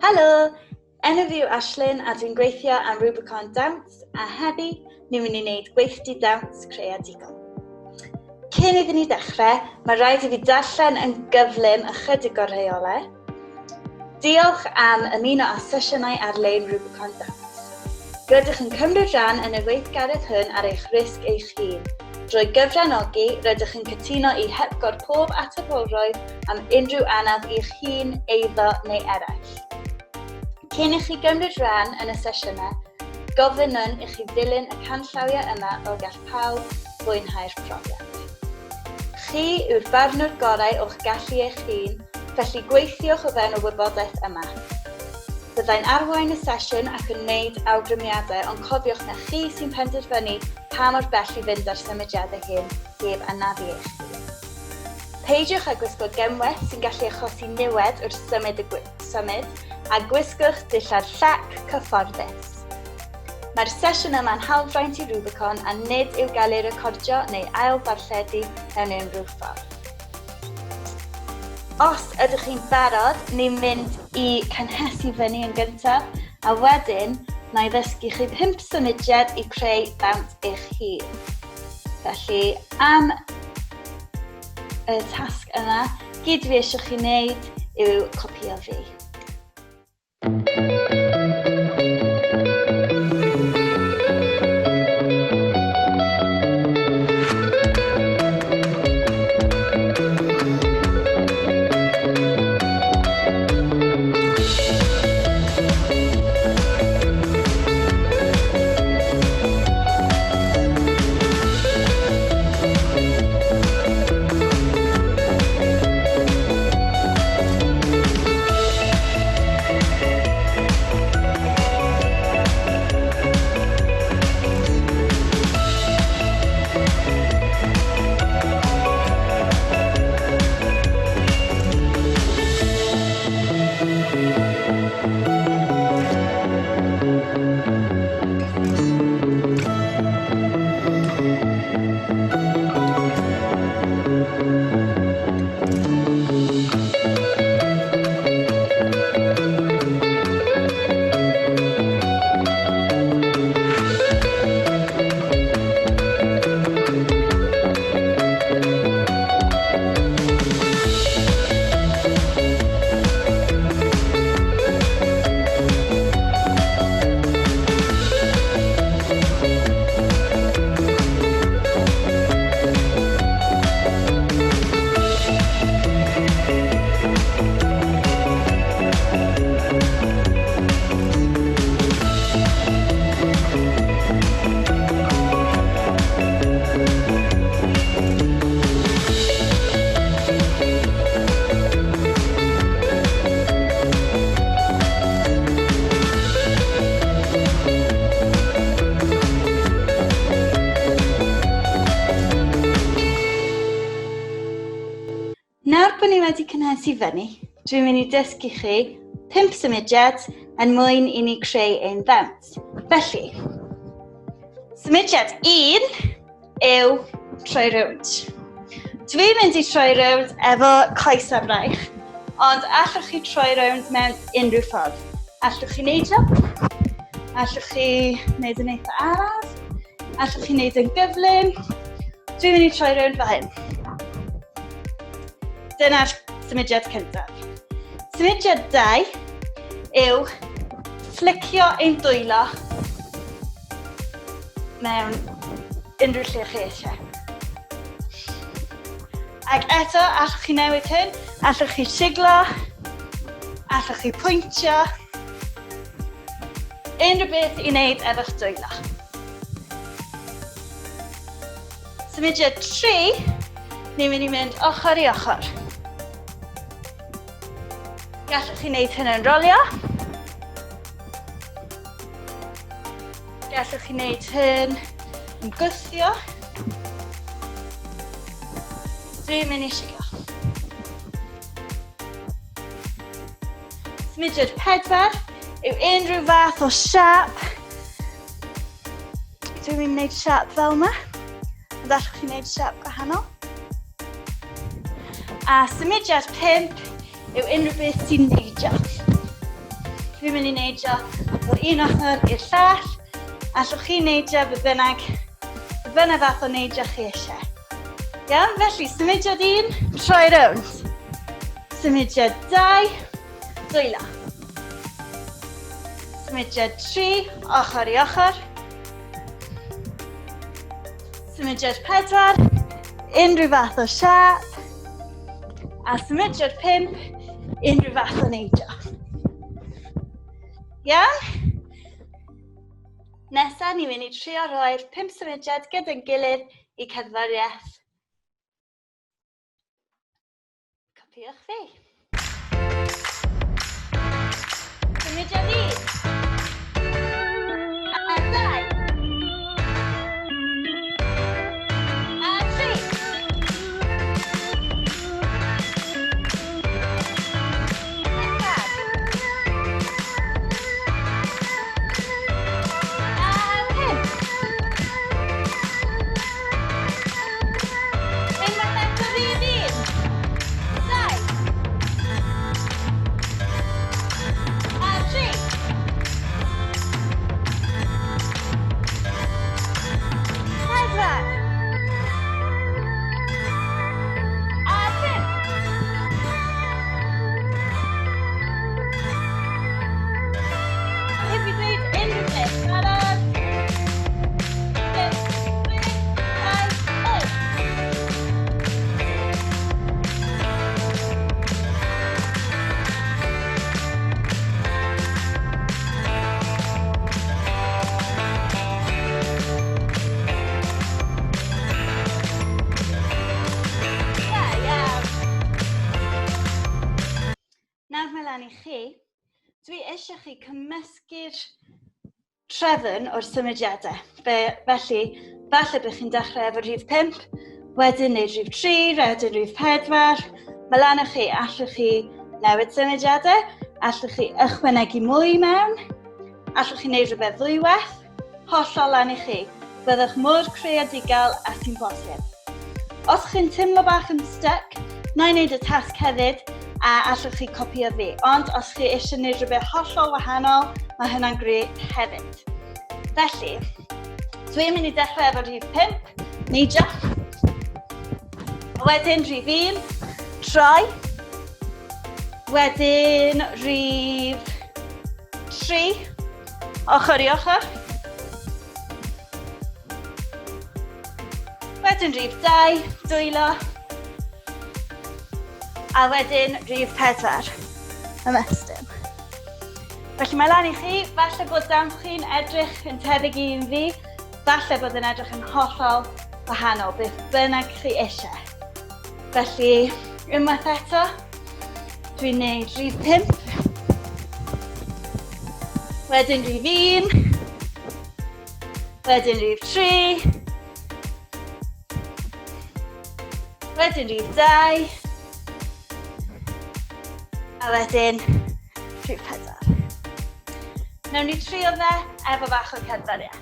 Helo, enw fi yw Ashlyn a dwi'n gweithio am Rubicon Dance a heddi ni'n mynd i wneud gweithdy dawns creadigol. Cyn iddyn ni dechrau, mae rhaid i fi darllen yn gyflym ychydig o'r rheolau. Diolch am ymuno â sesiynau ar-lein Rubicon Dance. Rydych yn cymryd rhan yn y weithgaredd hwn ar eich risg eich hun. Drwy gyfranogi, rydych yn cytuno i hepgor pob atebwroedd am unrhyw anodd i'ch hun, eiddo neu eraill. Cyn i chi gymryd rhan yn y sesiynau, gofynnwn i chi ddilyn y canllawiau yma o gall pawb fwynhau'r profiad. Chi yw'r barnwr gorau o'ch gallu eich hun, felly gweithiwch o fewn y wybodaeth yma. Byddai'n arwain y sesiwn ac yn wneud awgrymiadau, ond cofiwch na chi sy'n penderfynu pa mor bell i fynd ar symudiadau hyn heb anafu eich hun. Peidiwch â gwisgo gemwaith sy'n gallu achosi niwed wrth symud a gwisgwch dillad llac cyfforddus. Mae'r sesiwn yma'n hawlfraint i Rubicon a nid i'w gael ei recordio neu ail-ddarlledu mewn unrhyw ffordd. Os ydych chi'n barod, ni'n mynd i cynhesu fyny yn gyntaf, a wedyn, na i ddysgu chi 5 symudiad i creu dawns eich hun. Felly, am y tasg yna, gyd fi eisiau chi wneud yw copio fi. Nawr bod ni wedi cynhesu fyny, dwi'n mynd i dysgu chi 5 symudiad yn mwyn i ni creu ein dawns. Felly, symudiad 1 yw troi rownd. Dwi'n mynd i troi rownd efo coes ar fraich, ond allwch chi troi rownd mewn unrhyw ffordd. Allwch chi wneud o, allwch chi wneud yn eitha araf, allwch chi wneud yn gyflym. Dwi'n mynd i troi rownd fel hyn. Dyna'r symudiad cyntaf. Symudiad 2 yw fflicio ein dwylo mewn unrhyw lle chi eisiau. Ac eto, allwch chi newid hyn, allwch chi siglo, allwch chi pwyntio, unrhyw beth i wneud efo'ch dwylo. Symudiad 3, ni'n mynd i mynd ochr i ochr. Gallwch chi wneud hyn yn rolio. Gallwch chi wneud hyn yn gwthio. Dwi'n mynd i siglo. Symudiad 4 yw unrhyw fath o siap. Dwi'n mynd i wneud siap fel yma. Ond allwch chi wneud siap gwahanol. A symudiad 5 yw unrhyw beth sy'n neidio. Dwi'n mynd i neidio o'r un ochr i'r llall. Allwch chi neidio be bynnag fath o neidio chi eisiau. Iawn, felly symudiad 1, troi rownd. Symudiad 2, dwylo. Symudiad 3, ochr i ochr. Symudiad 4, unrhyw fath o siap. A symudiad 5, unrhyw fath o neidio. Iawn? Nesa, ni'n mynd i trio roi'r 5 symudiad gyda'n gilydd i cerddoriaeth. Copiwch fi. Symudiad 1. A 2. A 3. I chi, dwi eisiau chi cymysgu'r trefn o'r symudiadau. Felly, falle bych chi'n dechrau efo rhif 5, wedyn neu rhif 3, wedyn rhif 4. Mae lan i chi, allwch chi newid symudiadau, allwch chi ychwanegu mwy mewn, allwch chi wneud rhywbeth ddwywaith, hollol lan i chi. Byddwch mor creadigol a sy'n bosib. Os chi'n teimlo bach yn stuck, na i wneud y tasg hefyd, a allwch chi copio fi. Ond os chi eisiau gwneud rhywbeth hollol wahanol, mae hynna'n grêt hefyd. Felly, dwi'n mynd i dechrau efo rhif 5, neidio. Wedyn rhif 1, troi. Wedyn rhif 3, ochr i ochr. Wedyn rhif 2, dwylo. A wedyn rhif 4, ymestyn. Felly mae lan i chi, falle bod dawns chi'n edrych yn tebyg i fi, falle bod yn edrych yn hollol wahanol, beth bynnag chi eisiau. Felly, unwaith eto, dwi'n gwneud rhif 5, wedyn rhif 1, wedyn rhif 3, wedyn rhif 2, a wedyn rhif 4. Nawn ni trio fe efo bach o cerddoriaeth.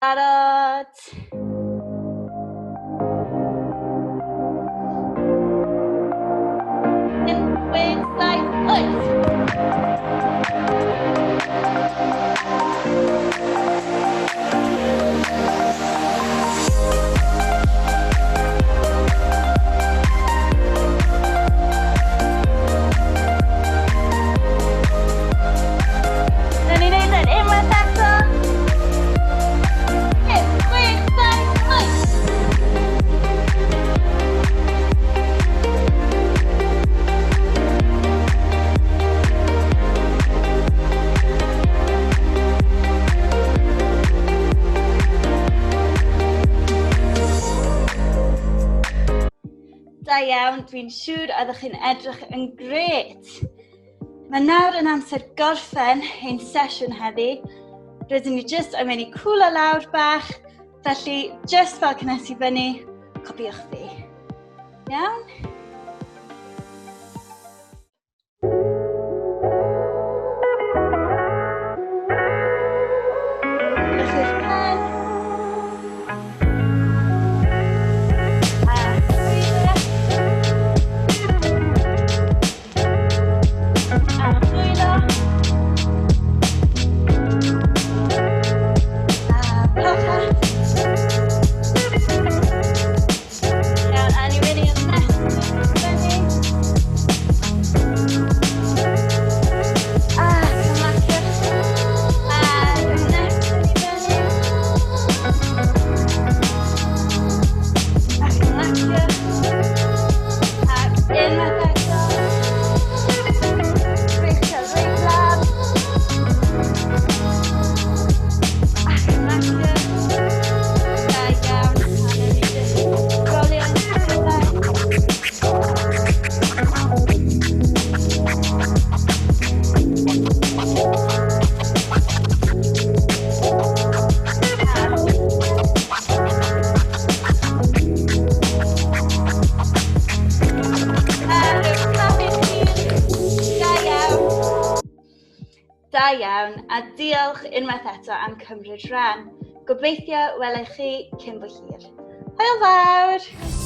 Barod. 5, 6, Da iawn, dwi'n siŵr oeddech chi'n edrych yn grêt. Mae nawr yn amser gorffen ein sesiwn heddi. Rydyn ni jyst yn mynd i cwlo lawr bach, felly jyst fel cynnes i fyny, copiwch fi. Iawn? Dwylo. da iawn a diolch unwaith eto am cymryd rhan. Gobeithio welai chi cyn bo hir. Hwyl fawr!